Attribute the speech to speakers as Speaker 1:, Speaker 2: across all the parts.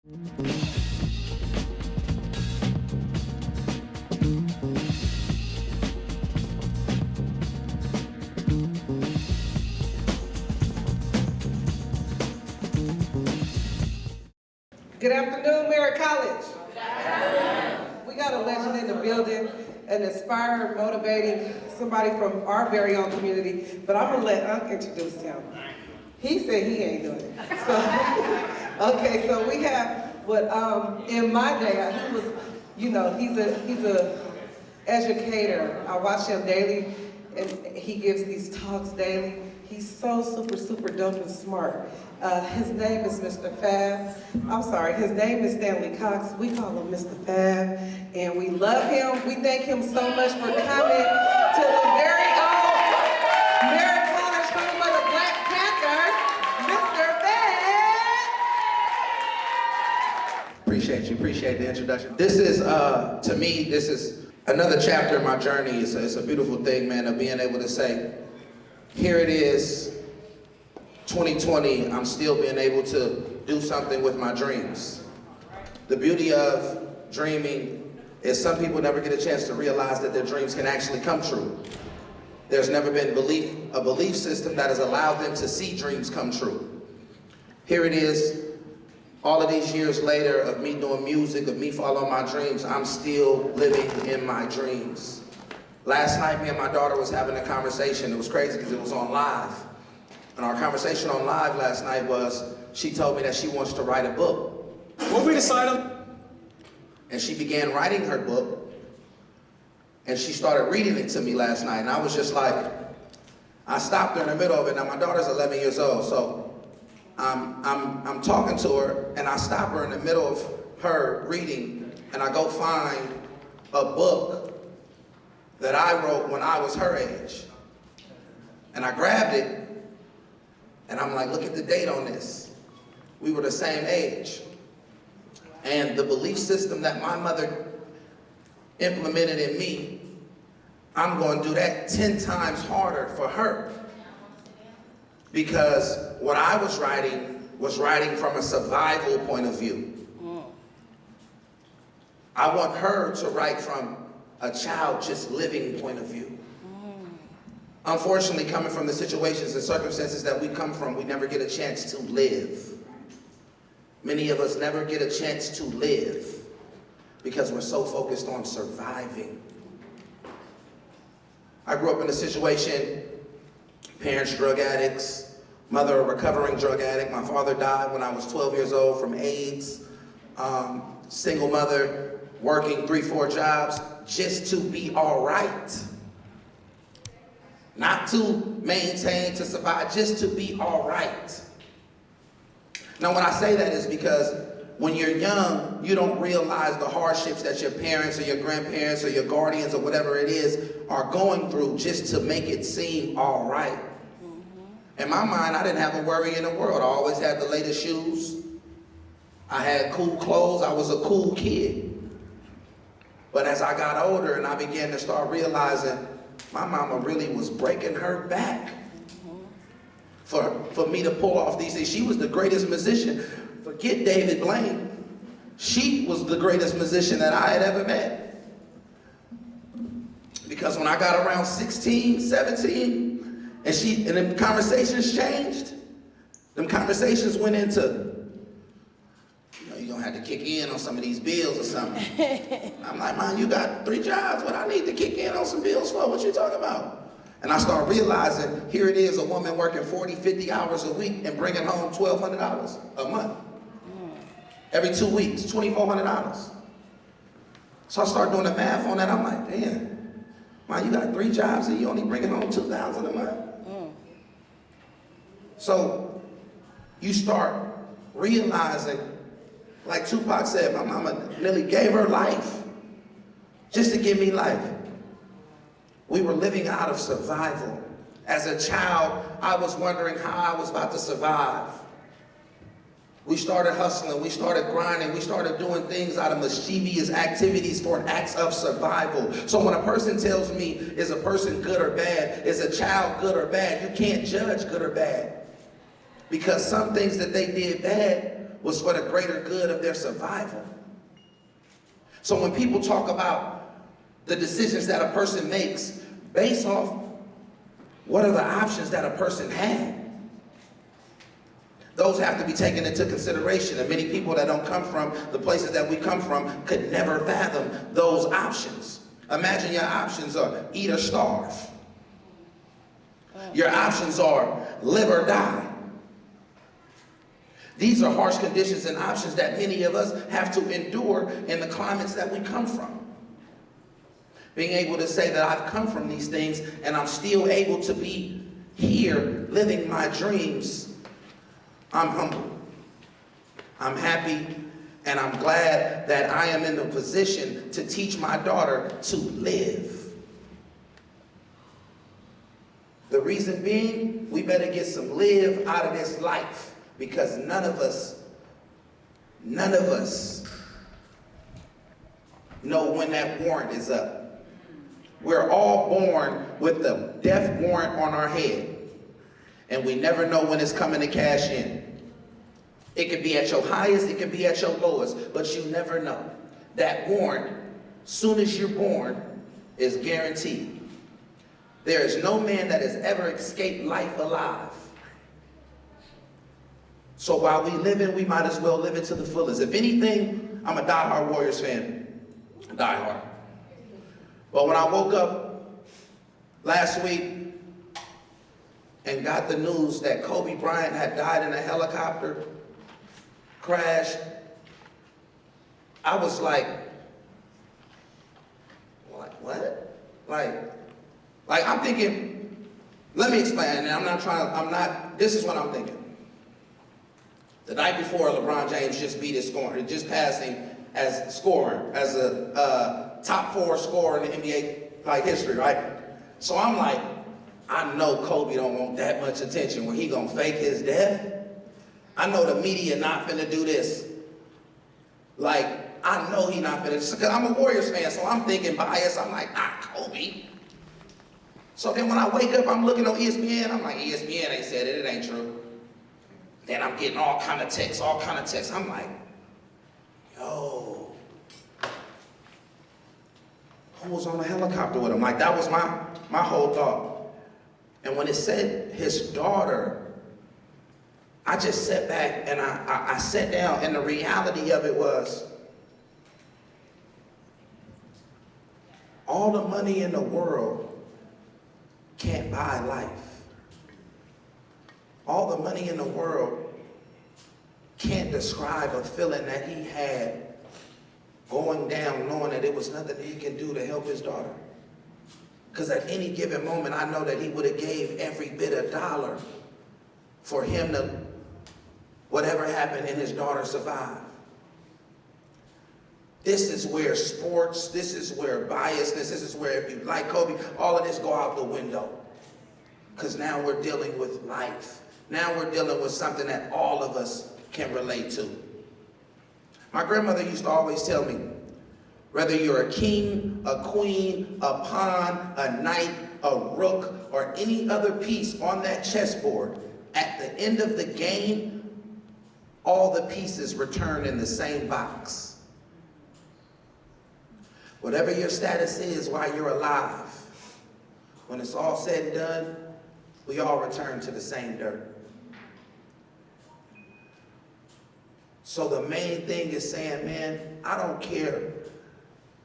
Speaker 1: Good afternoon, Merritt College. We got a legend in the building, an inspired, motivating, somebody from our very own community, but I'm gonna let Unc introduce him. He said he ain't doing it. So, okay, so we have what, in my day, he was, you know, he's a educator. I watch him daily, and he gives these talks daily. He's so super dope and smart. His name is Mr. F.A.B. I'm sorry, his name is Stanley Cox. We call him Mr. F.A.B. And we love him. We thank him so much for coming to the very own Merritt College home of the Black Panthers, Mr. F.A.B.
Speaker 2: Appreciate the introduction. This is, to me, this is another chapter in my journey. It's a beautiful thing, man, of being able to say, here it is, 2020, I'm still being able to do something with my dreams. The beauty of dreaming is some people never get a chance to realize that their dreams can actually come true. There's never been a belief system that has allowed them to see dreams come true. Here it is, all of these years later of me doing music, of me following my dreams, I'm still living in my dreams. Last night, me and my daughter was having a conversation. It was crazy because it was on live. And our conversation on live last night was, she told me that she wants to write a book.
Speaker 3: What we decided?
Speaker 2: And she began writing her book, and she started reading it to me last night. And I was just like, I stopped her in the middle of it. Now my daughter's 11 years old, so I'm talking to her, and I stop her in the middle of her reading, and I go find a book that I wrote when I was her age. And I grabbed it, and I'm like, look at the date on this. We were the same age. And the belief system that my mother implemented in me, I'm going to do that 10 times harder for her. Because what I was writing from a survival point of view. I want her to write from a child just living point of view. Unfortunately, coming from the situations and circumstances that we come from, we never get a chance to live. Many of us never get a chance to live because we're so focused on surviving. I grew up in a situation, parents drug addicts, mother a recovering drug addict. My father died when I was 12 years old from AIDS. Single mother, working 3-4 jobs just to be all right. Not to maintain, to survive, just to be all right. Now when I say that is because when you're young, you don't realize the hardships that your parents or your grandparents or your guardians or whatever it is are going through just to make it seem all right. In my mind, I didn't have a worry in the world. I always had the latest shoes. I had cool clothes. I was a cool kid. But as I got older and I began to start realizing my mama really was breaking her back for me to pull off these things. She was the greatest musician. Forget David Blaine. She was the greatest musician that I had ever met. Because when I got around 16, 17, and them conversations changed, them conversations went into, you're gonna have to kick in on some of these bills or something. I'm like, man, you got 3 jobs. What I need to kick in on some bills for? What you talking about? And I start realizing, here it is, a woman working 40, 50 hours a week and bringing home $1,200 a month. Every 2 weeks, $2,400. So I start doing the math on that. I'm like, damn, man, you got 3 jobs and you only bringing home $2,000 a month. So you start realizing, like Tupac said, my mama nearly gave her life just to give me life. We were living out of survival. As a child, I was wondering how I was about to survive. We started hustling, we started grinding, we started doing things out of mischievous activities for acts of survival. So when a person tells me, is a person good or bad, is a child good or bad, you can't judge good or bad. Because some things that they did bad was for the greater good of their survival. So when people talk about the decisions that a person makes based off what are the options that a person had, those have to be taken into consideration. And many people that don't come from the places that we come from could never fathom those options. Imagine your options are eat or starve. Your options are live or die. These are harsh conditions and options that many of us have to endure in the climates that we come from. Being able to say that I've come from these things and I'm still able to be here living my dreams, I'm humble. I'm happy, and I'm glad that I am in the position to teach my daughter to live. The reason being, we better get some live out of this life, because none of us know when that warrant is up. We're all born with the death warrant on our head, and we never know when it's coming to cash in. It could be at your highest, it could be at your lowest, but you never know. That warrant, soon as you're born, is guaranteed. There is no man that has ever escaped life alive. So while we live in, we might as well live it to the fullest. If anything, I'm a diehard Warriors fan. Diehard. But when I woke up last week and got the news that Kobe Bryant had died in a helicopter crash, I was like, what? Like I'm thinking, let me explain, and this is what I'm thinking. The night before, LeBron James just beat his scorer, just passed him as scorer, as a top 4 scorer in the NBA history, right? So I'm like, I know Kobe don't want that much attention where he gonna fake his death. I know the media not finna do this. I know he not finna, because I'm a Warriors fan, so I'm thinking bias. I'm like, Kobe. So then when I wake up, I'm looking on ESPN, I'm like, ESPN ain't said it, it ain't true. Then I'm getting all kind of texts. I'm like, yo, who was on the helicopter with him? That was my whole thought. And when it said his daughter, I just sat back and I sat down, and the reality of it was, all the money in the world can't buy life. All the money in the world can't describe a feeling that he had going down knowing that there was nothing he can do to help his daughter. Because at any given moment, I know that he would have gave every bit of dollar for him to, whatever happened, and his daughter survived. This is where sports, this is where biasness, this is where if you like Kobe, all of this go out the window. Because now we're dealing with life. Now we're dealing with something that all of us can relate to. My grandmother used to always tell me, whether you're a king, a queen, a pawn, a knight, a rook, or any other piece on that chessboard, at the end of the game, all the pieces return in the same box. Whatever your status is while you're alive, when it's all said and done, we all return to the same dirt. So the main thing is saying, man, I don't care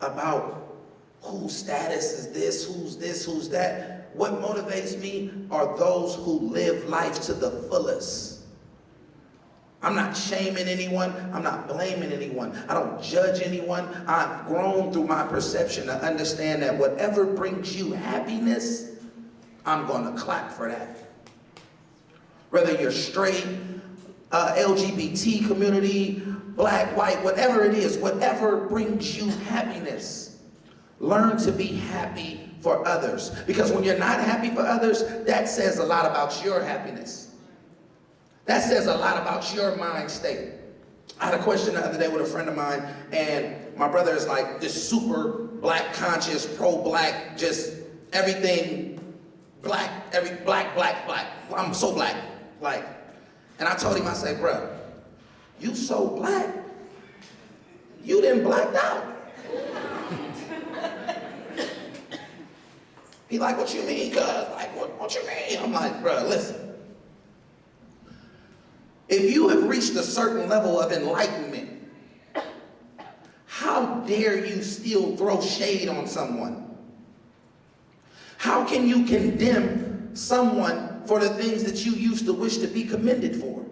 Speaker 2: about whose status is this, who's that. What motivates me are those who live life to the fullest. I'm not shaming anyone. I'm not blaming anyone. I don't judge anyone. I've grown through my perception to understand that whatever brings you happiness, I'm going to clap for that. Whether you're straight, LGBT community, black, white, whatever it is, whatever brings you happiness, learn to be happy for others. Because when you're not happy for others, that says a lot about your happiness. That says a lot about your mind state. I had a question the other day with a friend of mine, and my brother is like this super black conscious, pro-black, just everything black, black. I'm so black. And I told him, I said, bro, You so black, you done blacked out. He like, what you mean, cuz? Like, what you mean? I'm like, bro, listen. If you have reached a certain level of enlightenment, how dare you still throw shade on someone? How can you condemn someone for the things that you used to wish to be commended for?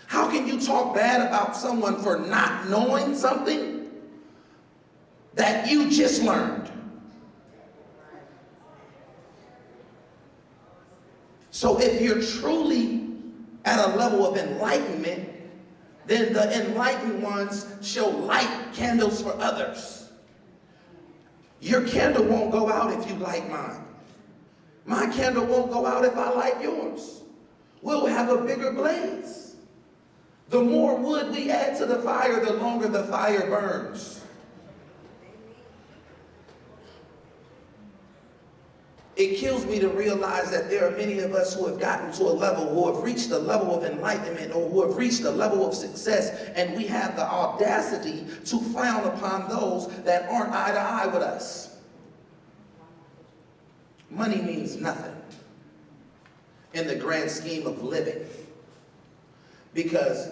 Speaker 2: How can you talk bad about someone for not knowing something that you just learned? So if you're truly at a level of enlightenment, then the enlightened ones shall light candles for others. Your candle won't go out if you light mine. My candle won't go out if I light yours. We'll have a bigger blaze. The more wood we add to the fire, the longer the fire burns. It kills me to realize that there are many of us who have gotten to a level, who have reached a level of enlightenment, or who have reached a level of success, and we have the audacity to frown upon those that aren't eye to eye with us. Money means nothing in the grand scheme of living, because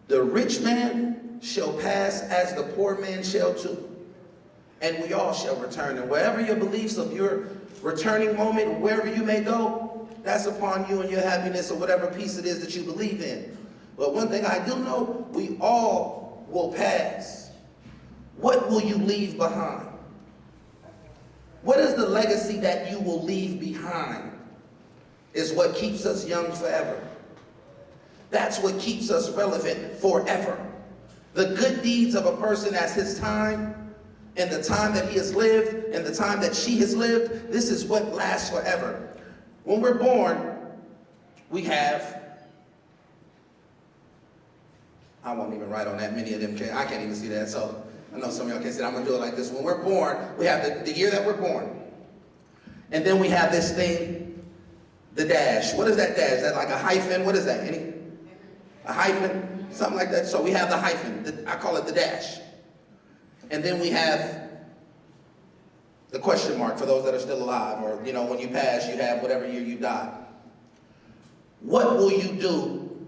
Speaker 2: the rich man shall pass as the poor man shall too. And we all shall return. And wherever your beliefs of your returning moment, wherever you may go, that's upon you and your happiness or whatever piece it is that you believe in. But one thing I do know, we all will pass. What will you leave behind? What is the legacy that you will leave behind is what keeps us young forever. That's what keeps us relevant forever. The good deeds of a person as his time, and the time that he has lived, and the time that she has lived, this is what lasts forever. When we're born, we have, I won't even write on that, many of them I can't even see that, so I know some of y'all can't see that. I'm gonna do it like this. When we're born, we have the year that we're born. And then we have this thing, the dash. What is that dash? Is that like a hyphen? What is that? A hyphen? Something like that. So we have the hyphen. I call it the dash. And then we have the question mark for those that are still alive, or, you know, when you pass, you have whatever year you die. What will you do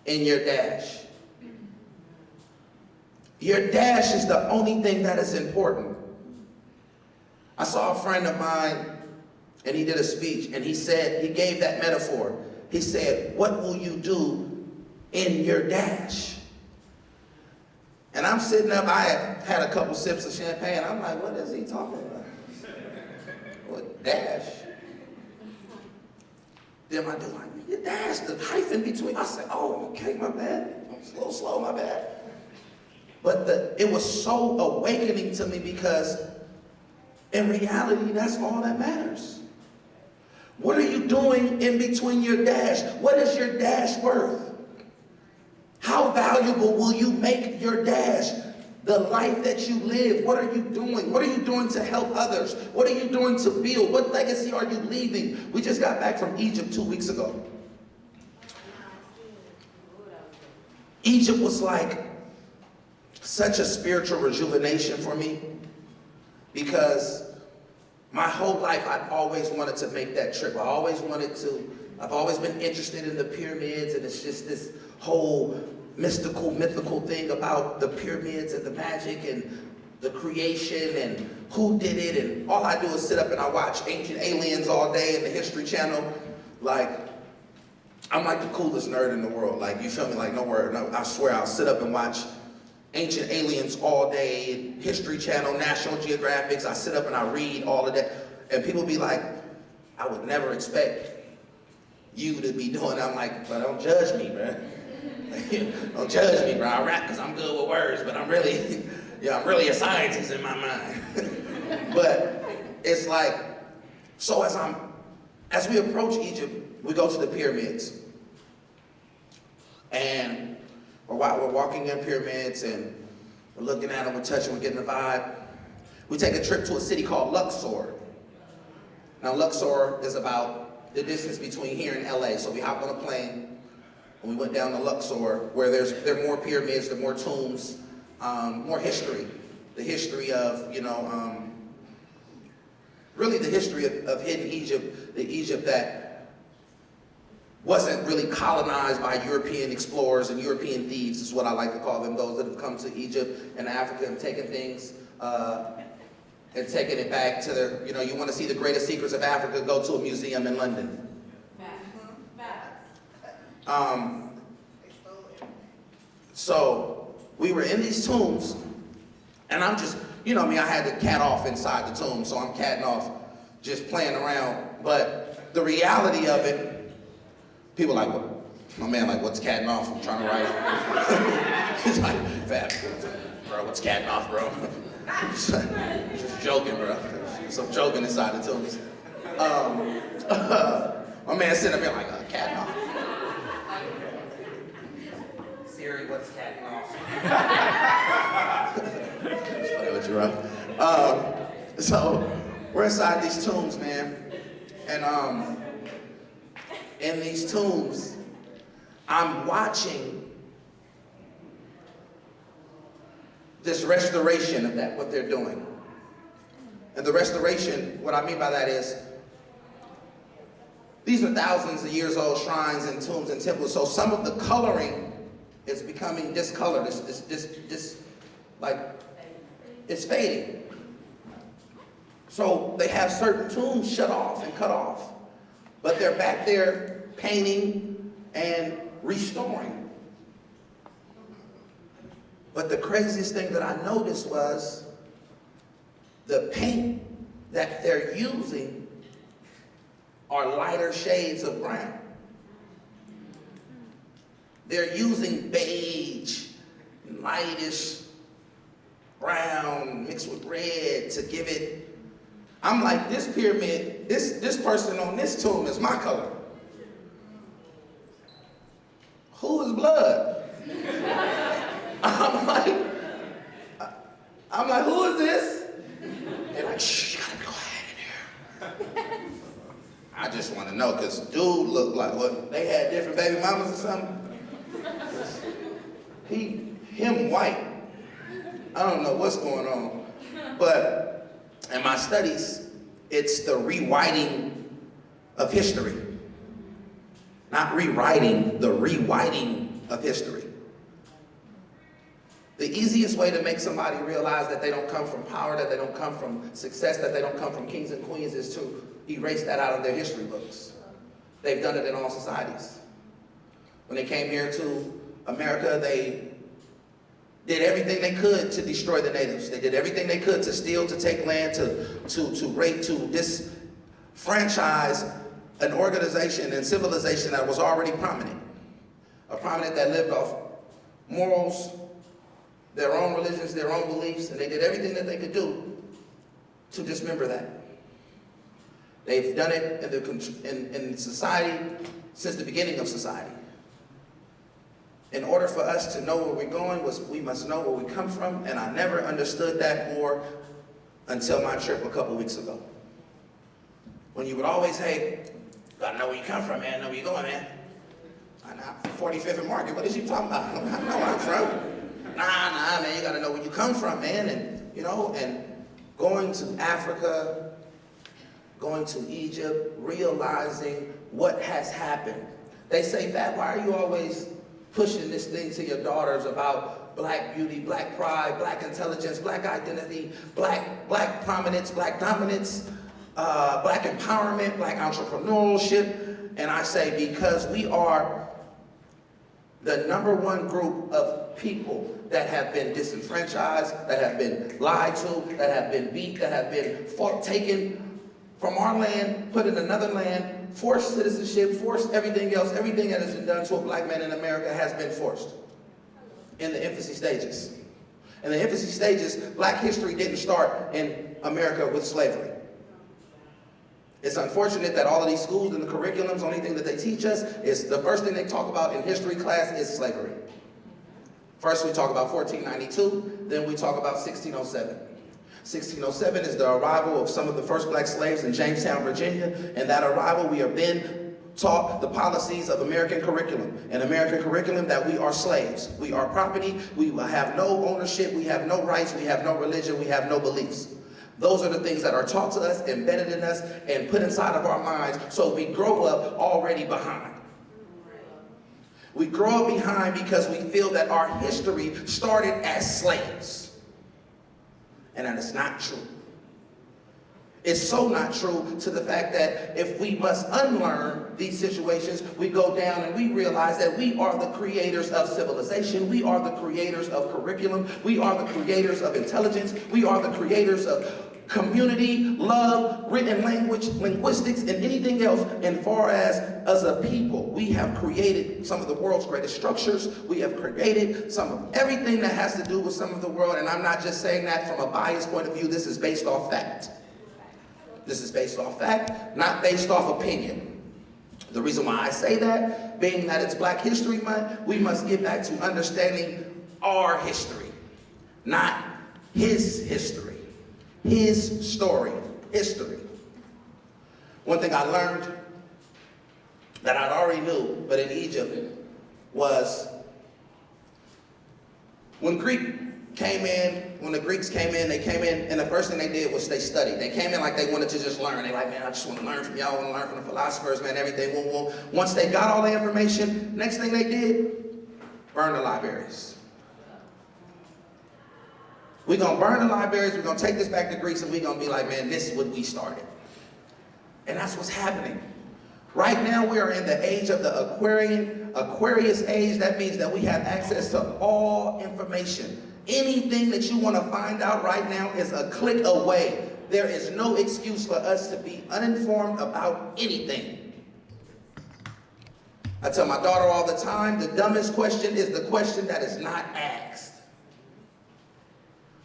Speaker 2: in your dash? Your dash is the only thing that is important. I saw a friend of mine, and he did a speech, and he said, he gave that metaphor. He said, what will you do in your dash? And I'm sitting up, I had a couple sips of champagne. I'm like, what is he talking about? What, dash? Then my dude like, you dash, the hyphen between. I said, oh, okay, my bad. I was a little slow, my bad. But it was so awakening to me, because in reality, that's all that matters. What are you doing in between your dash? What is your dash worth? How valuable will you make your dash? The life that you live, what are you doing? What are you doing to help others? What are you doing to build? What legacy are you leaving? We just got back from Egypt 2 weeks ago. Egypt was like such a spiritual rejuvenation for me, because my whole life I've always wanted to make that trip. I've always been interested in the pyramids, and it's just this whole mythical thing about the pyramids and the magic and the creation and who did it, and all I do is sit up and I watch Ancient Aliens all day in the History Channel. Like, I'm like the coolest nerd in the world. Like, you feel me? Like, no, I swear I'll sit up and watch Ancient Aliens all day, History Channel, National Geographics. I sit up and I read all of that, and people be like, I would never expect you to be doing it. I'm like, but don't judge me, bro. Don't judge me, bro. I rap because I'm good with words, but I'm really a scientist in my mind. But it's like, so as we approach Egypt, we go to the pyramids. And we're walking in pyramids, and we're looking at them, we're touching, we're getting the vibe. We take a trip to a city called Luxor. Now, Luxor is about the distance between here and LA. So we hop on a plane, And we went down to Luxor, where there are more pyramids, there are more tombs, more history. The history of, really the history of hidden Egypt, the Egypt that wasn't really colonized by European explorers and European thieves, is what I like to call them, those that have come to Egypt and Africa and taken things and taking it back to their, you want to see the greatest secrets of Africa, go to a museum in London. So we were in these tombs, and I'm just, I had to cat off inside the tomb, so I'm catting off, just playing around. But the reality of it, people like, what? My man like, what's catting off? I'm trying to write. He's like, F.A.B, bro, what's catting off, bro? Just joking, bro. So I'm joking inside the tombs. My man sitting up here like, catting off. Siri, what's catting off? Just playing with you, bro. So we're inside these tombs, man. And in these tombs, I'm watching this restoration of that, what they're doing. And the restoration, what I mean by that is, these are thousands of years old shrines and tombs and temples, so some of the coloring is becoming discolored. It's fading. So they have certain tombs shut off and cut off, but they're back there painting and restoring. But the craziest thing that I noticed was the paint that they're using are lighter shades of brown. They're using beige, lightish brown mixed with red to give it. I'm like, this pyramid, this person on this tomb is my color. Who is blood? I'm like, who is this? They're like, shh, you gotta be quiet in here. I just want to know, because dude looked like, what, they had different baby mamas or something? Him white. I don't know what's going on. But in my studies, it's the rewriting of history. Not rewriting, the rewriting of history. The easiest way to make somebody realize that they don't come from power, that they don't come from success, that they don't come from kings and queens is to erase that out of their history books. They've done it in all societies. When they came here to America, they did everything they could to destroy the natives. They did everything they could to steal, to take land, to rape, to disfranchise an organization and civilization that was already prominent. A prominent that lived off morals, their own religions, their own beliefs, and they did everything that they could do to dismember that. They've done it in society since the beginning of society. In order for us to know where we're going, we must know where we come from, and I never understood that more until my trip a couple weeks ago. When you would always say, gotta know where you come from, man, know where you're going, man. 45th and Market, what is you talking about? I know where I'm from. Nah, man, you gotta know where you come from, man. And, and going to Africa, going to Egypt, realizing what has happened. They say, F.A.B, why are you always pushing this thing to your daughters about black beauty, black pride, black intelligence, black identity, black prominence, black dominance, black empowerment, black entrepreneurship? And I say, because we are the #1 group of people that have been disenfranchised, that have been lied to, that have been beat, that have been taken from our land, put in another land, forced citizenship, forced everything else. Everything that has been done to a black man in America has been forced in the infancy stages. In the infancy stages, black history didn't start in America with slavery. It's unfortunate that all of these schools and the curriculums, the only thing that they teach us is the first thing they talk about in history class is slavery. First we talk about 1492, then we talk about 1607. 1607 is the arrival of some of the first black slaves in Jamestown, Virginia, and that arrival we are then taught the policies of American curriculum. An American curriculum that we are slaves. We are property. We have no ownership. We have no rights. We have no religion. We have no beliefs. Those are the things that are taught to us, embedded in us, and put inside of our minds, so we grow up already behind. We grow up behind because we feel that our history started as slaves. And that is not true. It's so not true to the fact that if we must unlearn these situations, we go down and we realize that we are the creators of civilization. We are the creators of curriculum. We are the creators of intelligence. We are the creators of community, love, written language, linguistics, and anything else. And far as a people, we have created some of the world's greatest structures. We have created some of everything that has to do with some of the world. And I'm not just saying that from a biased point of view. This is based off fact. This is based off fact, not based off opinion. The reason why I say that, being that it's Black History Month, we must get back to understanding our history, not his history, his story, history. One thing I learned that I'd already knew, but in Egypt, was when the Greeks came in, and the first thing they did was they studied. They came in like they wanted to just learn. They like, man, I just want to learn from y'all, I want to learn from the philosophers, man, everything. Once they got all the information, next thing they did, burn the libraries. We're going to burn the libraries, we're going to take this back to Greece, and we're going to be like, man, this is what we started. And that's what's happening. Right now, we are in the age of the Aquarius age. That means that we have access to all information. Anything that you want to find out right now is a click away. There is no excuse for us to be uninformed about anything. I tell my daughter all the time, the dumbest question is the question that is not asked.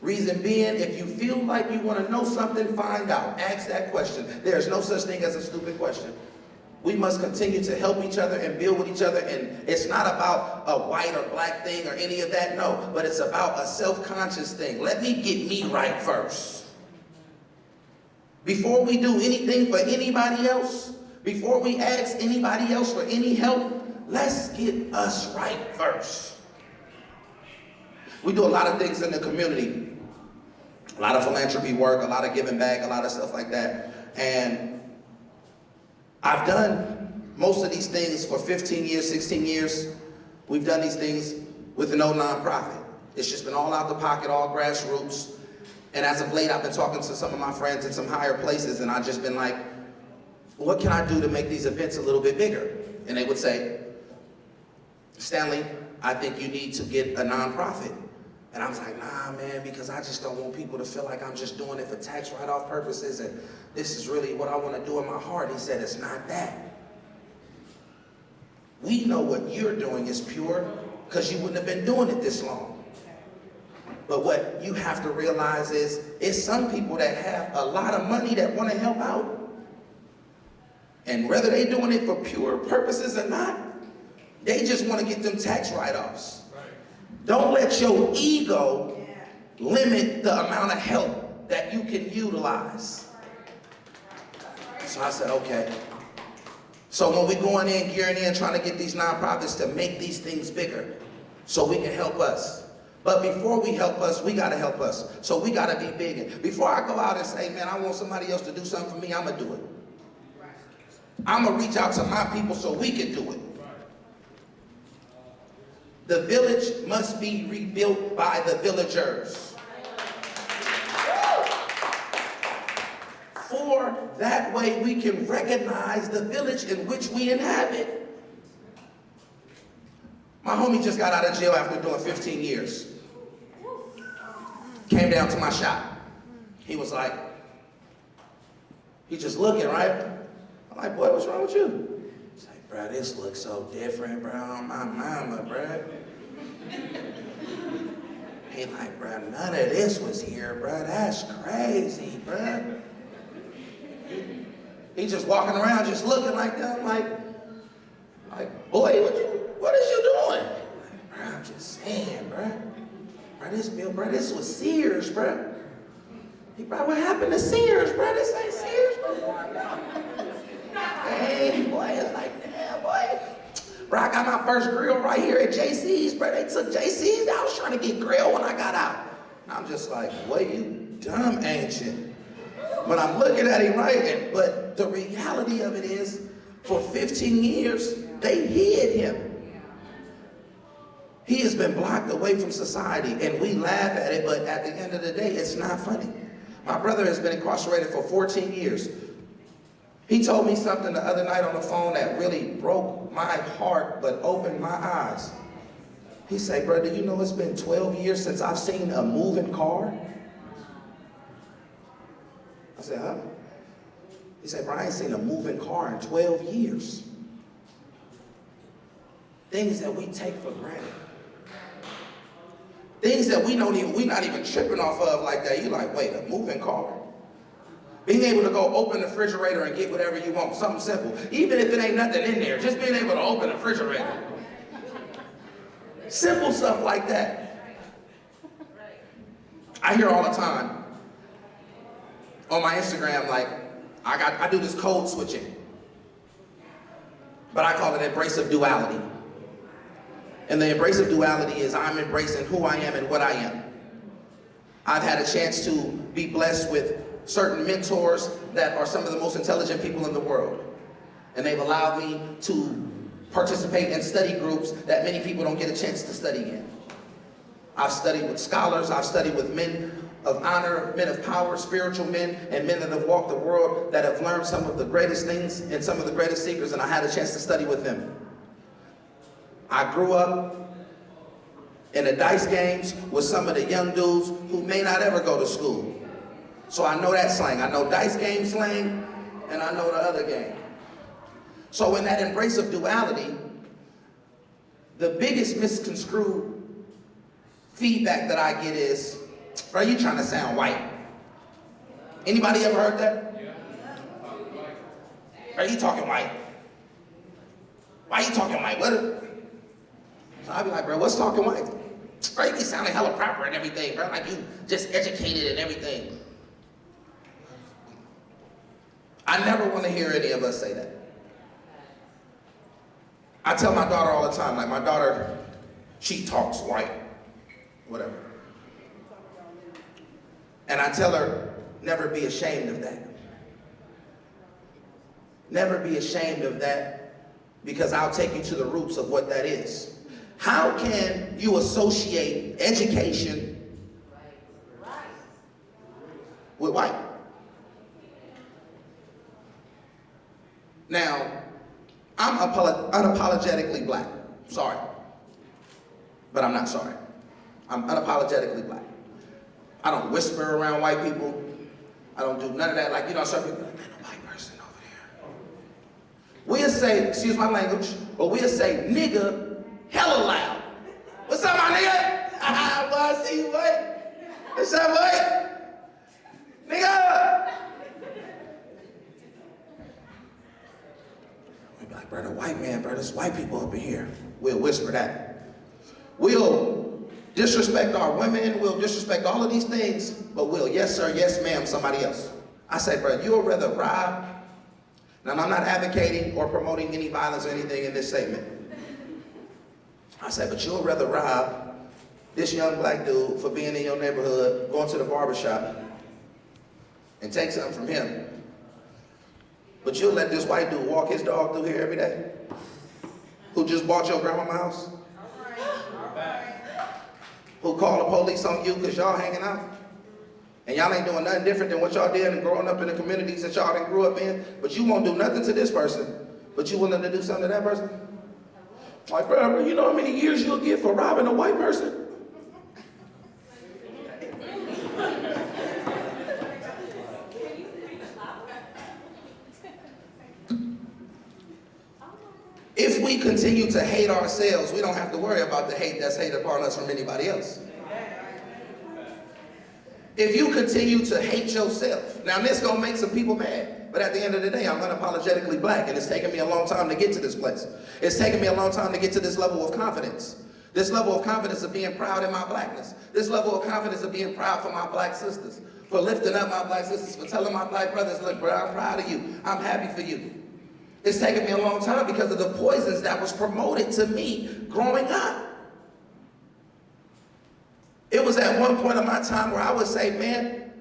Speaker 2: Reason being, if you feel like you want to know something, find out. Ask that question. There's no such thing as a stupid question. We must continue to help each other and build with each other, and it's not about a white or black thing or any of that, no, but it's about a self-conscious thing. Let me get me right first. Before we do anything for anybody else, before we ask anybody else for any help, let's get us right first. We do a lot of things in the community, a lot of philanthropy work, a lot of giving back, a lot of stuff like that, and I've done most of these things for 15 years, 16 years. We've done these things with no nonprofit. It's just been all out the pocket, all grassroots. And as of late, I've been talking to some of my friends in some higher places, and I've just been like, what can I do to make these events a little bit bigger? And they would say, Stanley, I think you need to get a nonprofit. And I was like, nah, man, because I just don't want people to feel like I'm just doing it for tax write-off purposes, and this is really what I want to do in my heart. He said, it's not that. We know what you're doing is pure, because you wouldn't have been doing it this long. But what you have to realize is, it's some people that have a lot of money that want to help out. And whether they're doing it for pure purposes or not, they just want to get them tax write-offs. Don't let your ego limit the amount of help that you can utilize. So I said, okay. So when we're going in, gearing in, trying to get these nonprofits to make these things bigger so we can help us. But before we help us, we got to help us. So we got to be big. And before I go out and say, man, I want somebody else to do something for me, I'm going to do it. I'm going to reach out to my people so we can do it. The village must be rebuilt by the villagers. For that way we can recognize the village in which we inhabit. My homie just got out of jail after doing 15 years. Came down to my shop. He was like, he just looking, right? I'm like, boy, what's wrong with you? He's like, bro, this looks so different, bro, on my mama, bro. He like, bro, none of this was here, bro. That's crazy, bro. He just walking around just looking like that. I'm like, boy, what is you doing? Like, bro, I'm just saying, bro. Bro, this was Sears, bro. He, bro, what happened to Sears, bro? This ain't Sears, bro. dang, boy. It's like, damn, boy. Bro, I got my first grill right here at JC's, bro. They took JC's. I was trying to get grilled when I got out. I'm just like, what, you dumb ancient. But I'm looking at him, right? But the reality of it is, for 15 years, they hid him. He has been blocked away from society, and we laugh at it, but at the end of the day, it's not funny. My brother has been incarcerated for 14 years. He told me something the other night on the phone that really broke my heart, but opened my eyes. He said, bro, do you know it's been 12 years since I've seen a moving car? I said, huh? He said, bro, I ain't seen a moving car in 12 years. Things that we take for granted. Things that we're not even tripping off of like that. You're like, wait, a moving car? Being able to go open the refrigerator and get whatever you want, something simple. Even if it ain't nothing in there, just being able to open the refrigerator. Simple stuff like that. I hear all the time on my Instagram, like, I do this code switching. But I call it embrace of duality. And the embrace of duality is I'm embracing who I am and what I am. I've had a chance to be blessed with certain mentors that are some of the most intelligent people in the world. And they've allowed me to participate in study groups that many people don't get a chance to study in. I've studied with scholars, I've studied with men of honor, men of power, spiritual men, and men that have walked the world that have learned some of the greatest things and some of the greatest secrets, and I had a chance to study with them. I grew up in the dice games with some of the young dudes who may not ever go to school. So I know that slang. I know dice game slang, and I know the other game. So in that embrace of duality, the biggest misconstrued feedback that I get is, bro, you trying to sound white. Anybody ever heard that? Are you talking white? Why are you talking white? So I'd be like, bro, what's talking white? Bro, you be sounding hella proper and everything, bro. Like you just educated and everything. I never want to hear any of us say that. I tell my daughter all the time, like my daughter, she talks white, whatever. And I tell her, never be ashamed of that. Never be ashamed of that, because I'll take you to the roots of what that is. How can you associate education with white? Now, I'm unapologetically black. Sorry. But I'm not sorry. I'm unapologetically black. I don't whisper around white people. I don't do none of that. Like, you know, some people like, man, a white person over there. We'll say, excuse my language, but we'll say nigga hella loud. What's up, my nigga? Boy, I see you, boy. What's up, boy? Nigga! We be like, bro, the white man, bro, there's white people up in here. We'll whisper that. We'll disrespect our women, we'll disrespect all of these things, but we'll, yes sir, yes ma'am, somebody else. I say, bro, you'll rather rob. Now, I'm not advocating or promoting any violence or anything in this statement. I said, but you'll rather rob this young black dude for being in your neighborhood, going to the barbershop, and take something from him. But you'll let this white dude walk his dog through here every day, who just bought your grandma's house, who called the police on you because y'all hanging out, and y'all ain't doing nothing different than what y'all did and growing up in the communities that y'all done grew up in, but you won't do nothing to this person, but you willing to do something to that person? Like, bro, you know how many years you'll get for robbing a white person? If we continue to hate ourselves, we don't have to worry about the hate that's hated upon us from anybody else. If you continue to hate yourself, now this gonna make some people mad, but at the end of the day, I'm unapologetically black, and it's taken me a long time to get to this place. It's taken me a long time to get to this level of confidence. This level of confidence of being proud in my blackness. This level of confidence of being proud for my black sisters, for lifting up my black sisters, for telling my black brothers, look, bro, I'm proud of you. I'm happy for you. It's taken me a long time because of the poisons that was promoted to me growing up. It was at one point in my time where I would say, man,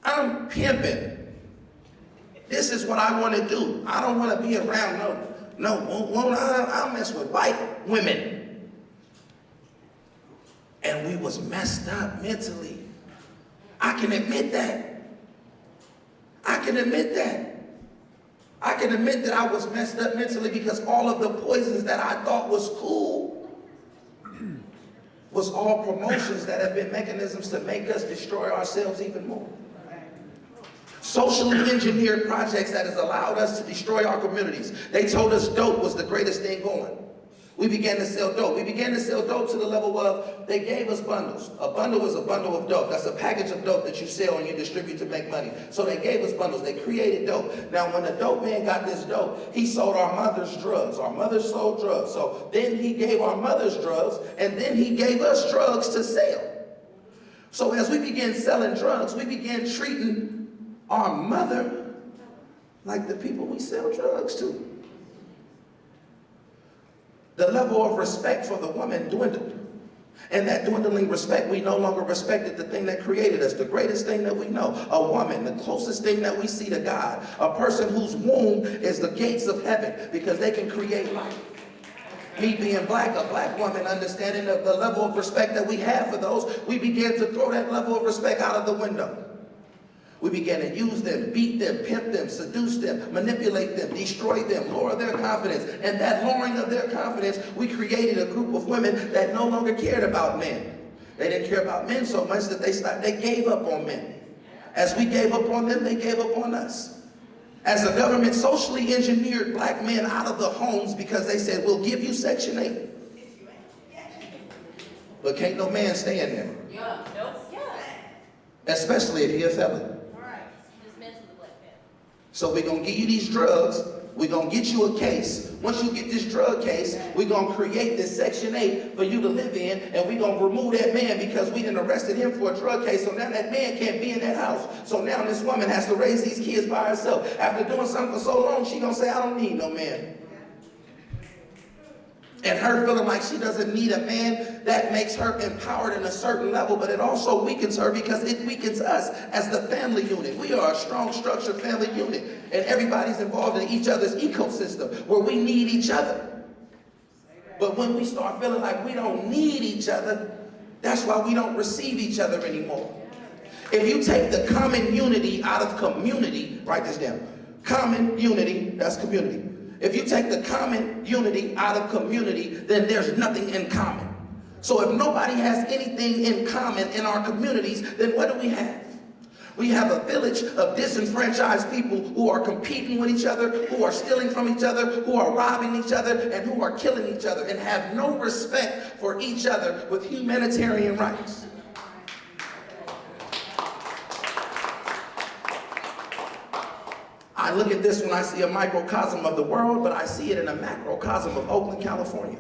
Speaker 2: I'm pimping. This is what I want to do. I don't want to be around I'll mess with white women. And we was messed up mentally. I can admit that. I can admit that I was messed up mentally because all of the poisons that I thought was cool was all promotions that have been mechanisms to make us destroy ourselves even more. Socially engineered projects that has allowed us to destroy our communities. They told us dope was the greatest thing going. We began to sell dope. We began to sell dope to the level of, they gave us bundles. A bundle is a bundle of dope. That's a package of dope that you sell and you distribute to make money. So they gave us bundles. They created dope. Now when the dope man got this dope, he sold our mothers drugs. Our mothers sold drugs. So then he gave our mothers drugs, and then he gave us drugs to sell. So as we began selling drugs, we began treating our mother like the people we sell drugs to. The level of respect for the woman dwindled. And that dwindling respect, we no longer respected the thing that created us, the greatest thing that we know, a woman, the closest thing that we see to God, a person whose womb is the gates of heaven because they can create life. Me being black, a black woman, understanding of the level of respect that we have for those, we began to throw that level of respect out of the window. We began to use them, beat them, pimp them, seduce them, manipulate them, destroy them, lower their confidence. And that lowering of their confidence, we created a group of women that no longer cared about men. They didn't care about men so much that they gave up on men. As we gave up on them, they gave up on us. As the government socially engineered black men out of the homes because they said, we'll give you Section 8. But can't no man stay in there.
Speaker 3: Yeah. Nope. Yeah.
Speaker 2: Especially if he a felon. So we're going to give you these drugs. We're going to get you a case. Once you get this drug case, we're going to create this Section 8 for you to live in, and we're going to remove that man because we done arrested him for a drug case, so now that man can't be in that house. So now this woman has to raise these kids by herself. After doing something for so long, she's going to say, I don't need no man. And her feeling like she doesn't need a man, that makes her empowered in a certain level, but it also weakens her because it weakens us as the family unit. We are a strong structured family unit, and everybody's involved in each other's ecosystem where we need each other. But when we start feeling like we don't need each other, that's why we don't receive each other anymore. If you take the common unity out of community, write this down. Common unity, that's community. If you take the common unity out of community, then there's nothing in common. So if nobody has anything in common in our communities, then what do we have? We have a village of disenfranchised people who are competing with each other, who are stealing from each other, who are robbing each other, and who are killing each other, and have no respect for each other with humanitarian rights. I look at this when I see a microcosm of the world, but I see it in a macrocosm of Oakland, California.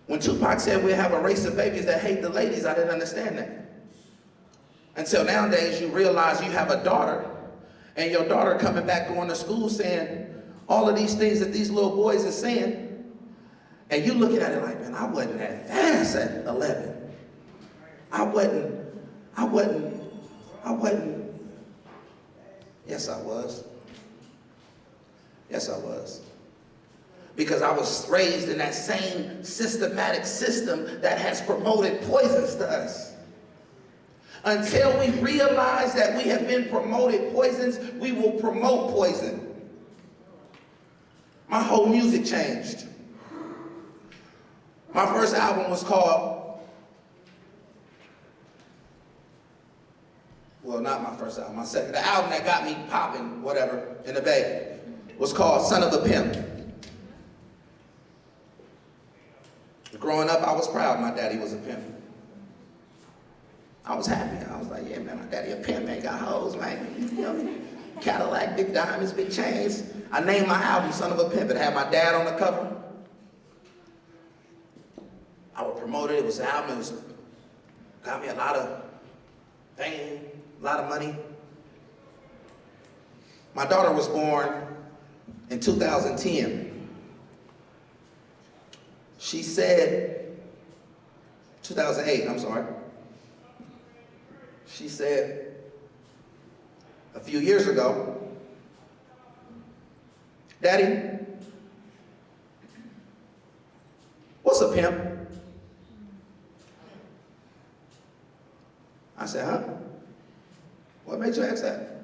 Speaker 2: When Tupac said we have a race of babies that hate the ladies, I didn't understand that. Until nowadays you realize you have a daughter, and your daughter coming back going to school saying all of these things that these little boys are saying, and you looking at it like, man, I wasn't that fast at 11. I wasn't. Yes, I was. Yes, I was. Because I was raised in that same systematic system that has promoted poisons to us. Until we realize that we have been promoted poisons, we will promote poison. My whole music changed. My first album was called, well, not my first album, my second. The album that got me popping, whatever, in the Bay, was called Son of a Pimp. Growing up, I was proud my daddy was a pimp. I was happy. I was like, yeah, man, my daddy a pimp, man, got hoes, man. You know me? Cadillac, big diamonds, big chains. I named my album Son of a Pimp. It had my dad on the cover. I would promote it. It was an album. It got me a lot of fame, a lot of money. My daughter was born in 2010. She said, 2008, I'm sorry. She said, a few years ago, Daddy, what's a pimp? I said, huh? What made you ask that?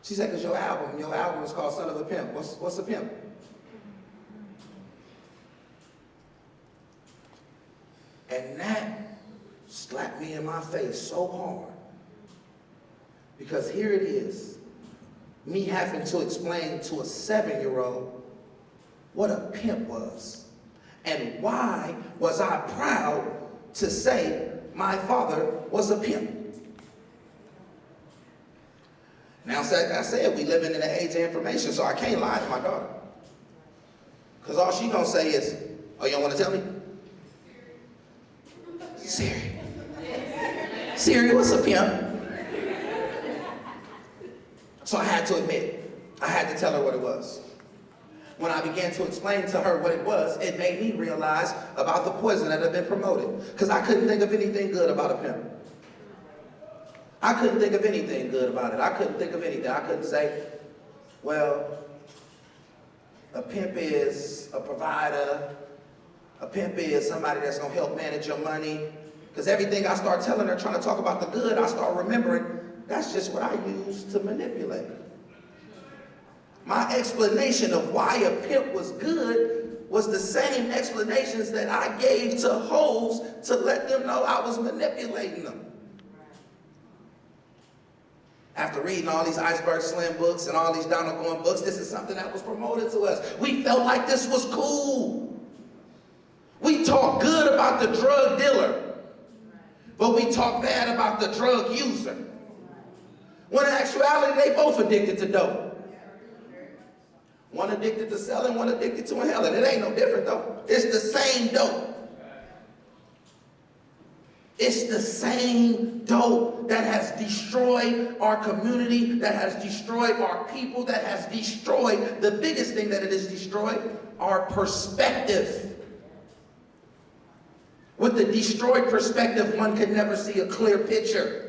Speaker 2: She said, because your album is called Son of a Pimp. What's a pimp? And that slapped me in my face so hard. Because here it is, me having to explain to a 7-year-old what a pimp was. And why was I proud to say my father was a pimp? Now, like I said, we living in the age of information, so I can't lie to my daughter. Because all she gonna say is, oh, you don't want to tell me? Siri. Siri, what's a pimp? So I had to admit, I had to tell her what it was. When I began to explain to her what it was, it made me realize about the poison that had been promoted. Because I couldn't think of anything good about a pimp. I couldn't think of anything good about it. I couldn't think of anything. I couldn't say, well, a pimp is a provider. A pimp is somebody that's going to help manage your money. Because everything I start telling her, trying to talk about the good, I start remembering, that's just what I use to manipulate. My explanation of why a pimp was good was the same explanations that I gave to hoes to let them know I was manipulating them. After reading all these Iceberg Slim books and all these Donald Goin books, this is something that was promoted to us. We felt like this was cool. We talk good about the drug dealer, but we talk bad about the drug user. When in actuality, they both addicted to dope. One addicted to selling, one addicted to inhaling. It ain't no different though. It's the same dope. It's the same dope that has destroyed our community, that has destroyed our people, that has destroyed, the biggest thing that it has destroyed, our perspective. With the destroyed perspective, one could never see a clear picture.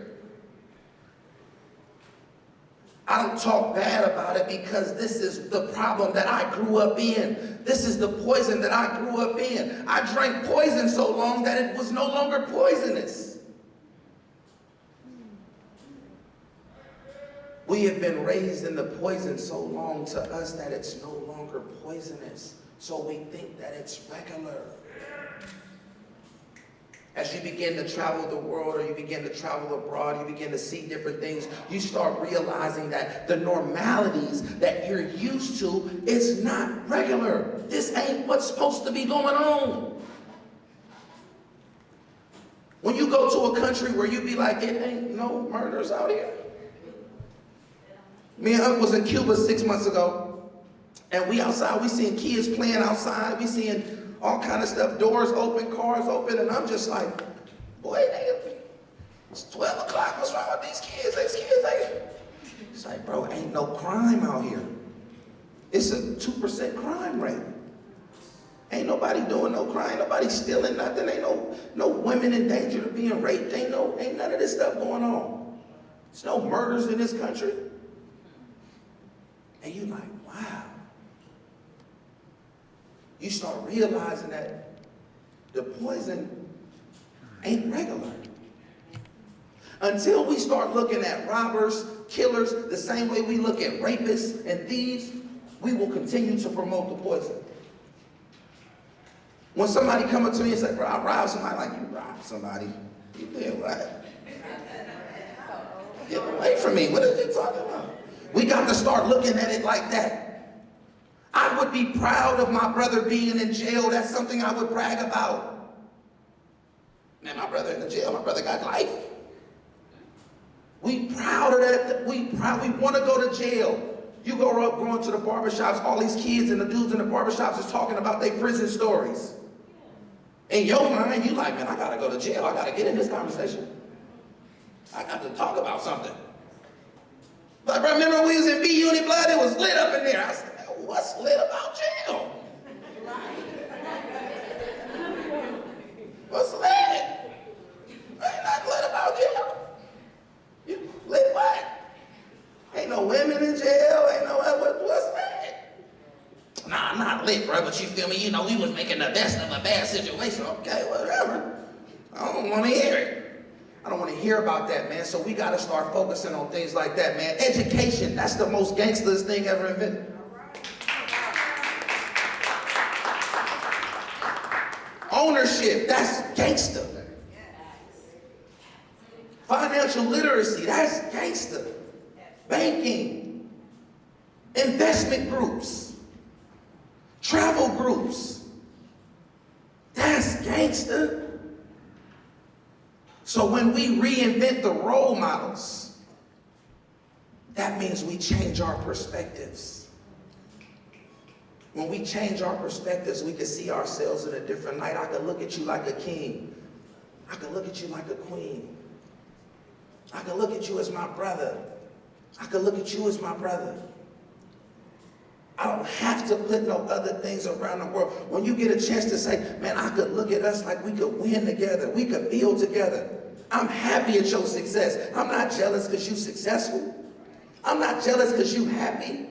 Speaker 2: I don't talk bad about it because this is the problem that I grew up in. This is the poison that I grew up in. I drank poison so long that it was no longer poisonous. We have been raised in the poison so long to us that it's no longer poisonous. So we think that it's regular. As you begin to travel the world or you begin to travel abroad, you begin to see different things, you start realizing that the normalities that you're used to is not regular. This ain't what's supposed to be going on. When you go to a country where you be like, it ain't no murders out here. Me and Uncle was in Cuba 6 months ago, and we outside, we seeing kids playing outside, we seeing all kind of stuff, doors open, cars open, and I'm just like, boy, it's 12 o'clock, what's wrong with these kids? It's like, bro, ain't no crime out here. It's a 2% crime rate. Ain't nobody doing no crime, nobody stealing nothing, ain't no women in danger of being raped, ain't none of this stuff going on. There's no murders in this country. And you're like, wow. You start realizing that the poison ain't regular. Until we start looking at robbers, killers, the same way we look at rapists and thieves, we will continue to promote the poison. When somebody come up to me and say, bro, I robbed somebody, like, you robbed somebody? You did what? Get away from me. What are you talking about? We got to start looking at it like that. I would be proud of my brother being in jail. That's something I would brag about. Man, my brother in the jail, my brother got life. We proud of that. We want to go to jail. You grow up going to the barbershops, all these kids and the dudes in the barbershops is talking about their prison stories. In your mind, you like, man, I gotta go to jail. I gotta get in this conversation. I got to talk about something. But remember when we was in B Unit Blood, it was lit up in there. I said, what's lit about jail? What's lit? Ain't nothing lit about jail. You lit what? Ain't no women in jail, ain't no, what's lit? Nah, I'm not lit, bro, but you feel me? You know, we was making the best of a bad situation. Okay, whatever. I don't want to hear it. I don't want to hear about that, man. So we got to start focusing on things like that, man. Education, that's the most gangsterest thing ever invented. Ownership, that's gangster. Financial literacy, that's gangster. Banking, investment groups, travel groups, that's gangster. So when we reinvent the role models, that means we change our perspectives. When we change our perspectives, we can see ourselves in a different light. I can look at you like a king. I can look at you like a queen. I can look at you as my brother. I can look at you as my brother. I don't have to put no other things around the world. When you get a chance to say, man, I could look at us like we could win together. We could build together. I'm happy at your success. I'm not jealous because you're successful. I'm not jealous because you're happy.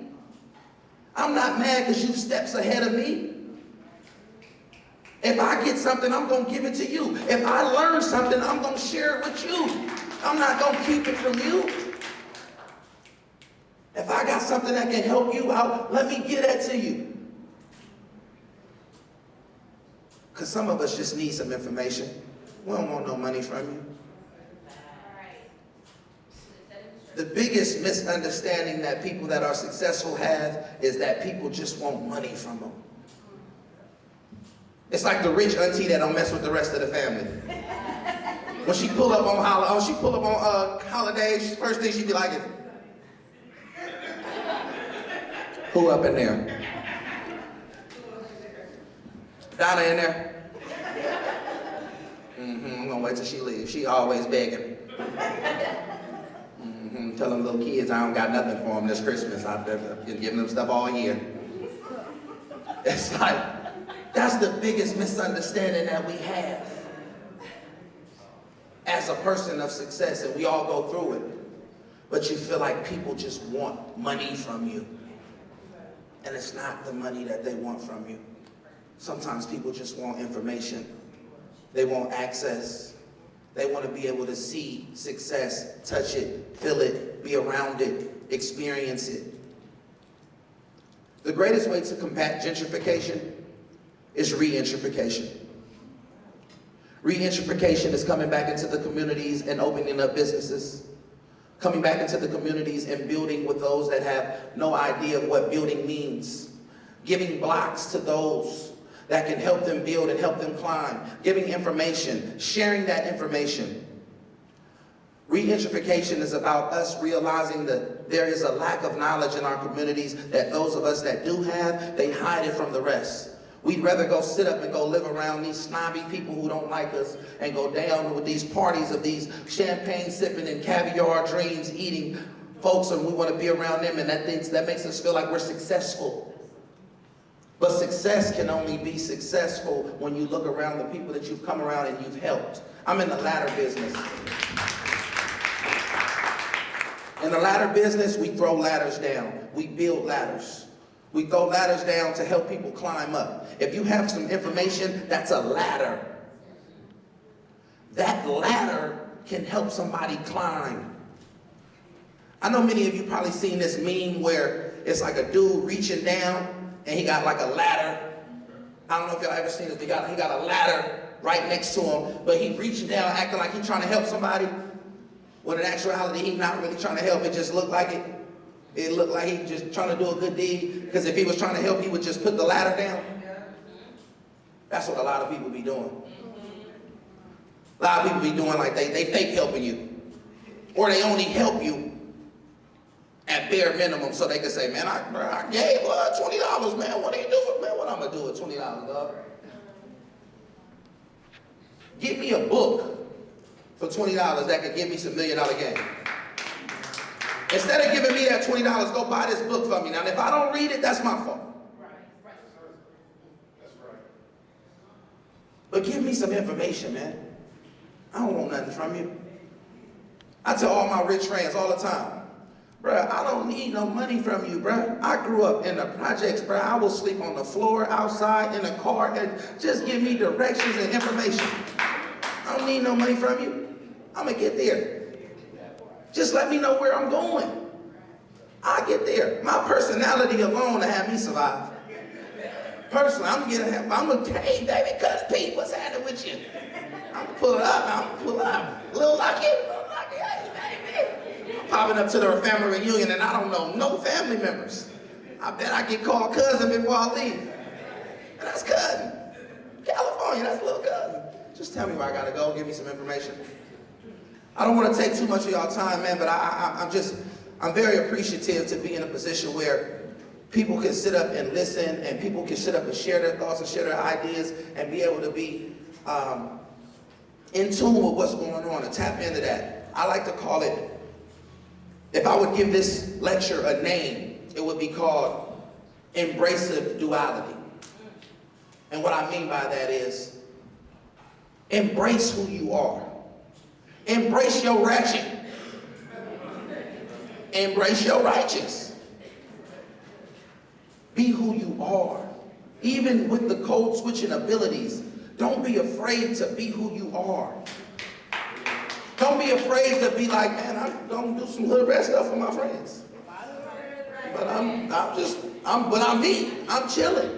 Speaker 2: I'm not mad because you steps ahead of me. If I get something, I'm going to give it to you. If I learn something, I'm going to share it with you. I'm not going to keep it from you. If I got something that can help you out, let me give that to you. Because some of us just need some information. We don't want no money from you. The biggest misunderstanding that people that are successful have is that people just want money from them. It's like the rich auntie that don't mess with the rest of the family. When she pull up on holidays, first thing she be like is, who up in there? Donna in there? I'm gonna wait till she leaves. She always begging. Tell them little kids I don't got nothing for them this Christmas. I've been giving them stuff all year. It's like, that's the biggest misunderstanding that we have as a person of success, and we all go through it. But you feel like people just want money from you. And it's not the money that they want from you. Sometimes people just want information. They want access. They want to be able to see success, touch it, feel it, be around it, experience it. The greatest way to combat gentrification is re-gentrification. Re-gentrification is coming back into the communities and opening up businesses. Coming back into the communities and building with those that have no idea of what building means. Giving blocks to those that can help them build and help them climb. Giving information, sharing that information. Re-gentrification is about us realizing that there is a lack of knowledge in our communities, that those of us that do have, they hide it from the rest. We'd rather go sit up and go live around these snobby people who don't like us and go down with these parties of these champagne sipping and caviar dreams eating folks, and we want to be around them, and that makes us feel like we're successful. But success can only be successful when you look around the people that you've come around and you've helped. I'm in the ladder business. In the ladder business, we throw ladders down. We build ladders. We throw ladders down to help people climb up. If you have some information, that's a ladder. That ladder can help somebody climb. I know many of you probably seen this meme where it's like a dude reaching down and he got like a ladder. I don't know if y'all ever seen this, but he got a ladder right next to him, but he reaching down acting like he's trying to help somebody, when in actuality he's not really trying to help. It just looked like it. It looked like he's just trying to do a good deed, because if he was trying to help, he would just put the ladder down. That's what a lot of people be doing. A lot of people be doing like they fake helping you. Or they only help you at bare minimum so they can say, man, I gave $20, man. What are you doing, man? What I'm going to do with $20, dog? Give me a book for $20 that could give me some $1 million game. Instead of giving me that $20, go buy this book for me. Now, if I don't read it, that's my fault. But give me some information, man. I don't want nothing from you. I tell all my rich friends all the time, bruh, I don't need no money from you, bruh. I grew up in the projects, bruh. I will sleep on the floor, outside, in the car, and just give me directions and information. I don't need no money from you. I'm gonna get there. Just let me know where I'm going. I'll get there. My personality alone will have me survive. Personally, hey, baby, Cousin Pete, what's happening with you? I'm gonna pull it up. Little Lucky, hey, baby. I'm popping up to the family reunion and I don't know no family members. I bet I get called cousin before I leave. And that's cousin. California, that's little cousin. Just tell me where I gotta go, give me some information. I don't want to take too much of y'all time, man, but I'm very appreciative to be in a position where people can sit up and listen, and people can sit up and share their thoughts and share their ideas and be able to be in tune with what's going on and tap into that. I like to call it, if I would give this lecture a name, it would be called Embracive Duality. And what I mean by that is, embrace who you are. Embrace your ratchet. Embrace your righteous. Be who you are. Even with the code switching abilities, don't be afraid to be who you are. Don't be afraid to be like, man, I'm gonna do some hood rat stuff with my friends. But I'm me. I'm chilling.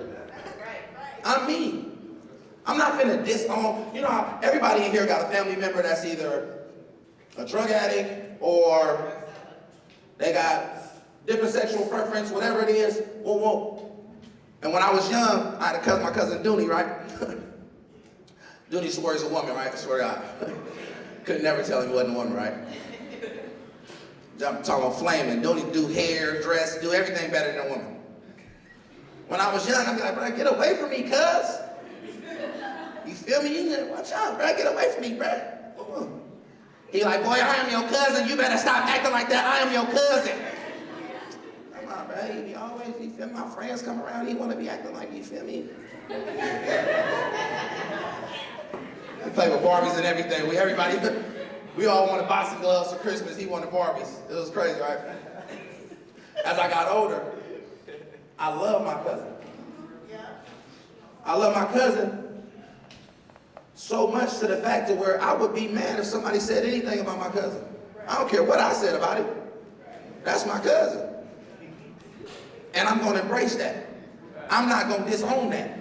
Speaker 2: I'm me. I'm not finna disown. You know how everybody in here got a family member that's either a drug addict or they got different sexual preference, whatever it is. Whoa. And when I was young, I had a cousin, my cousin Dooney, right? Dooney swore he's a woman, right? I swear to God. Could never tell him he wasn't a woman, right? I'm talking about flaming. Dooney do hair, dress, do everything better than a woman. When I was young, I'd be like, bro, get away from me, cuz. You feel me? You need to watch out, bro. Get away from me, bro. He like, boy, I am your cousin. You better stop acting like that. I am your cousin. Come on, bro. He always, you feel me? My friends come around. He want to be acting like, you feel me? We play with Barbies and everything. We all wanted boxing gloves for Christmas. He wanted Barbies. It was crazy, right? As I got older, I love my cousin. I love my cousin so much to the fact that where I would be mad if somebody said anything about my cousin. I don't care what I said about it. That's my cousin. And I'm going to embrace that. I'm not going to disown that.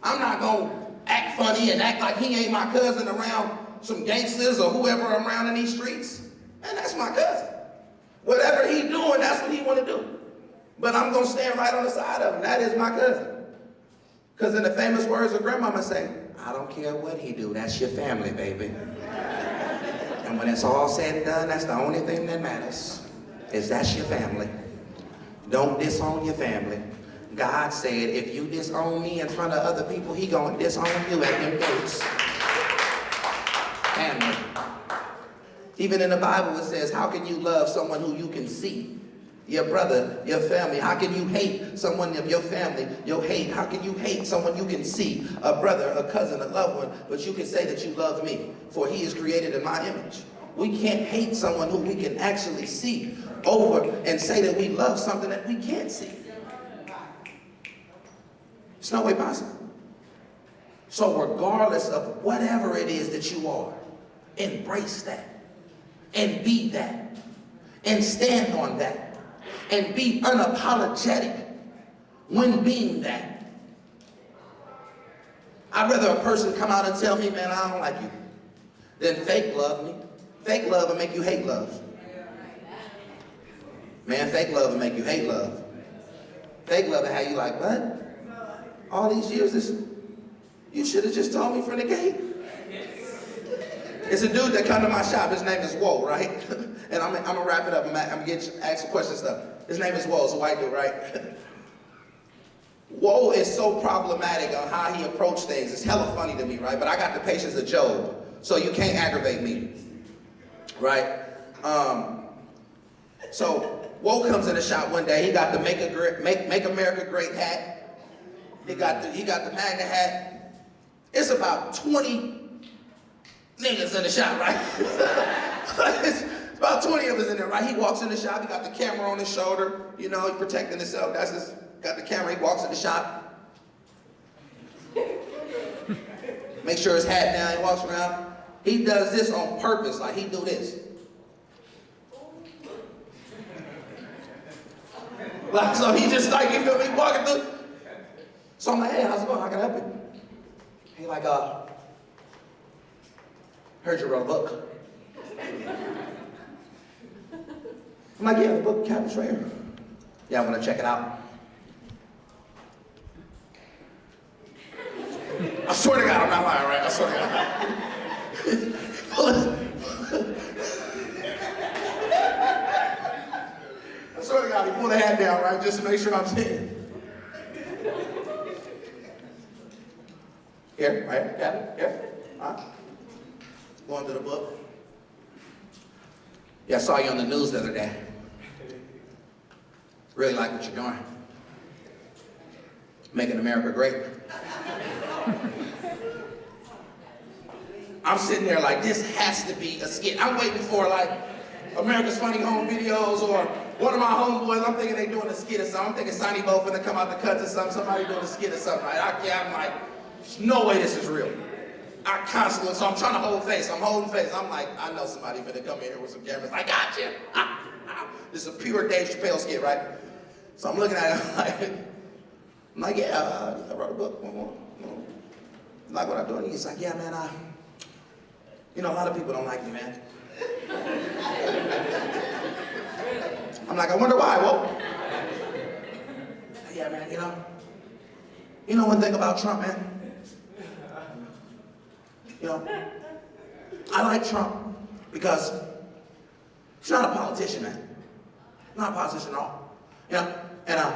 Speaker 2: I'm not going to act funny and act like he ain't my cousin around some gangsters or whoever around in these streets. And that's my cousin. Whatever he doing, that's what he want to do. But I'm going to stand right on the side of him. That is my cousin. Because in the famous words of grandmama say, I don't care what he do, that's your family, baby. And when it's all said and done, that's the only thing that matters, is that's your family. Don't disown your family. God said, if you disown me in front of other people, he gonna disown you at them gates. Family. Even in the Bible it says, how can you love someone who you can see? Your brother, your family. How can you hate someone of your family? How can you hate someone you can see? A brother, a cousin, a loved one, but you can say that you love me, for he is created in my image. We can't hate someone who we can actually see over and say that we love something that we can't see. It's no way possible. So regardless of whatever it is that you are, embrace that and be that and stand on that. And be unapologetic when being that. I'd rather a person come out and tell me, man, I don't like you, than fake love me. Fake love will make you hate love. Man, fake love will make you hate love. Fake love will have you like, what? All these years, you should have just told me from the gate. It's a dude that come to my shop. His name is Woe, right? And I'm gonna wrap it up. I'm gonna ask some questions stuff. His name is Woe. It's a white dude, right? Woe is so problematic on how he approached things. It's hella funny to me, right? But I got the patience of Job, so you can't aggravate me, right? So Woe comes in the shop one day. He got the Make America Great hat. He got the MAGA hat. It's about 20 niggas in the shop, right? It's about 20 of us in there, right? He walks in the shop. He got the camera on his shoulder. You know, he's protecting himself. Got the camera. He walks in the shop. Make sure his hat down. He walks around. He does this on purpose. Like, he do this. Like, so he just like, you feel me, walking through. So I'm like, hey, how's it going? How can I help you? He like, heard you wrote a book. I'm like, yeah, the book cabinet's right here. Yeah, I want to check it out. I swear to God, I'm not lying, right? I swear to God. I swear to God, he pulled the hat down, right, just to make sure I'm seeing. Here, right, cabinet, here. Going to the book. Yeah, I saw you on the news the other day. Really like what you're doing. Making America great. I'm sitting there like, this has to be a skit. I'm waiting for like America's Funny Home Videos or one of my homeboys. I'm thinking they doing a skit or something. I'm thinking Sonny Bo finna come out the cuts or something. Somebody doing a skit or something. Right? I'm like, there's no way this is real. I constantly, so I'm trying to hold face. I'm holding face. I'm like, I know somebody finna come in here with some cameras. I got you. This is a pure Dave Chappelle skit, right? So I'm looking at it like, yeah, I wrote a book. Like what I'm doing. He's like, yeah, man, you know, a lot of people don't like me, man. I'm like, I wonder why. Well, yeah, man, you know one thing about Trump, man? You know, I like Trump because he's not a politician, man. Not a politician at all. You know, and I'm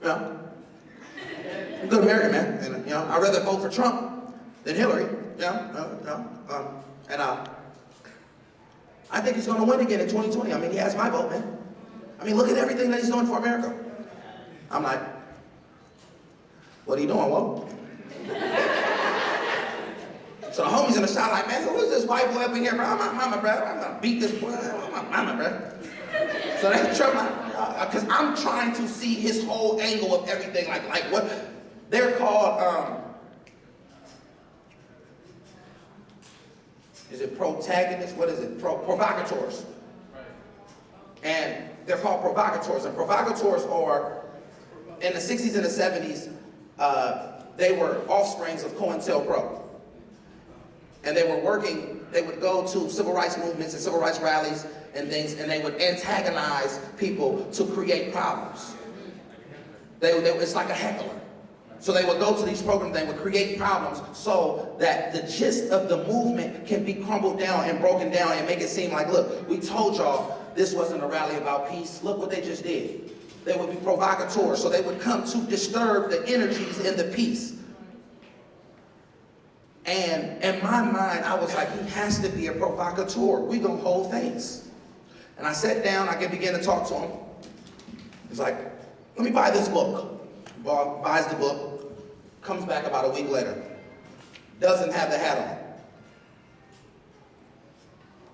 Speaker 2: a good American, man. And, you know, I'd rather vote for Trump than Hillary. And I think he's going to win again in 2020. I mean, he has my vote, man. I mean, look at everything that he's doing for America. I'm like, what are you doing, Whoa? So the homies in the shop like, man, who is this white boy up in here, bro? I'm my mama, bro. I'm gonna beat this boy. I'm my mama, bro. So they Trump, because I'm trying to see his whole angle of everything, like what they're called. Is it protagonists? What is it? Provocateurs. And they're called provocateurs. And provocateurs are, in the 60s and the 70s, they were offsprings of COINTELPRO. And they were working, they would go to civil rights movements and civil rights rallies and things, and they would antagonize people to create problems. It's like a heckler. So they would go to these programs, they would create problems so that the gist of the movement can be crumbled down and broken down and make it seem like, look, we told y'all this wasn't a rally about peace. Look what they just did. They would be provocateurs, so they would come to disturb the energies in the peace. And in my mind, I was like, he has to be a provocateur. We gonna hold face. And I sat down, I began to talk to him. He's like, let me buy this book. Buys the book, comes back about a week later. Doesn't have the hat on.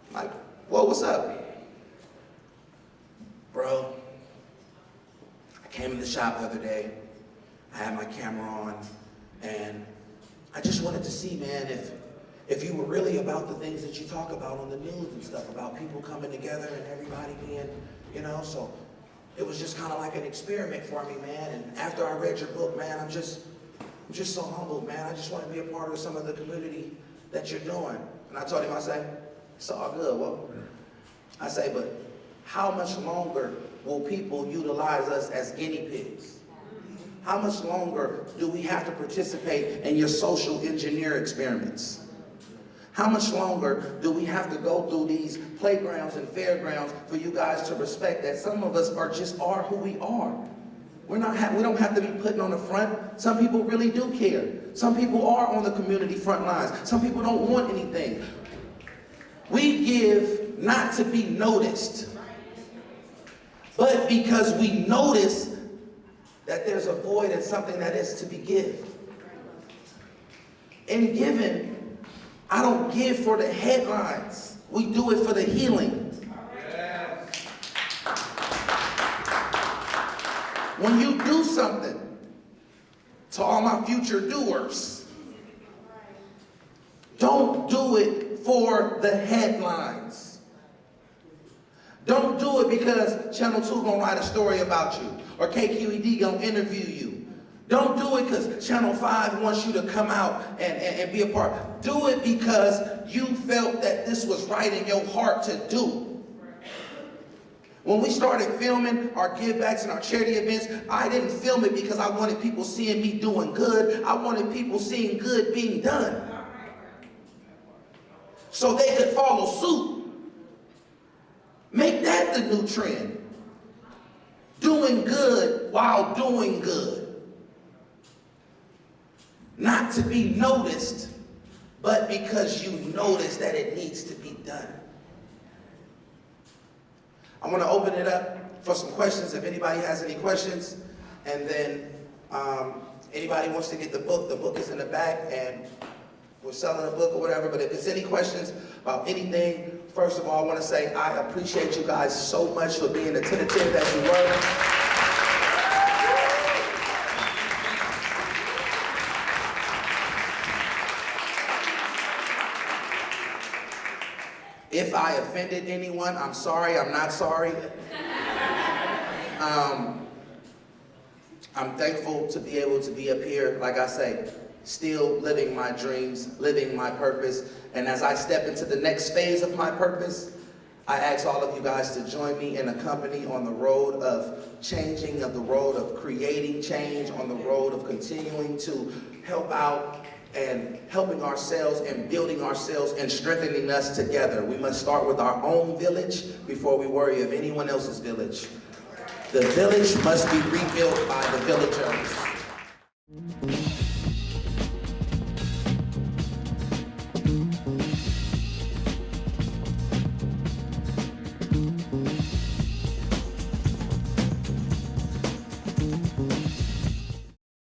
Speaker 2: I'm like, whoa, what's up? Bro, I came in the shop the other day. I had my camera on, and I just wanted to see, man, if you were really about the things that you talk about on the news and stuff, about people coming together and everybody being, you know, so it was just kind of like an experiment for me, man. And after I read your book, man, I'm just so humbled, man. I just want to be a part of some of the community that you're doing. And I told him, I say, it's all good. Well, I say, but how much longer will people utilize us as guinea pigs? How much longer do we have to participate in your social engineer experiments? How much longer do we have to go through these playgrounds and fairgrounds for you guys to respect that some of us are who we are? We don't have to be putting on the front. Some people really do care. Some people are on the community front lines. Some people don't want anything. We give not to be noticed, but because we notice that there's a void and something that is to be given. In giving, I don't give for the headlines. We do it for the healing. When you do something, to all my future doers, don't do it for the headlines. Don't do it because Channel 2 gonna write a story about you, or KQED gonna interview you. Don't do it because Channel 5 wants you to come out and be a part. Do it because you felt that this was right in your heart to do. When we started filming our givebacks and our charity events, I didn't film it because I wanted people seeing me doing good. I wanted people seeing good being done, so they could follow suit. Make that the new trend. Doing good while doing good. Not to be noticed, but because you notice that it needs to be done. I want to open it up for some questions if anybody has any questions. And then anybody wants to get the book is in the back, and we're selling a book or whatever. But if there's any questions about anything, first of all, I want to say I appreciate you guys so much for being attentive as you were. If I offended anyone, I'm sorry, I'm not sorry. I'm thankful to be able to be up here, like I say, still living my dreams, living my purpose. And as I step into the next phase of my purpose, I ask all of you guys to join me in a company on the road of changing, of the road of creating change, on the road of continuing to help out and helping ourselves and building ourselves and strengthening us together. We must start with our own village before we worry of anyone else's village. The village must be rebuilt by the villagers.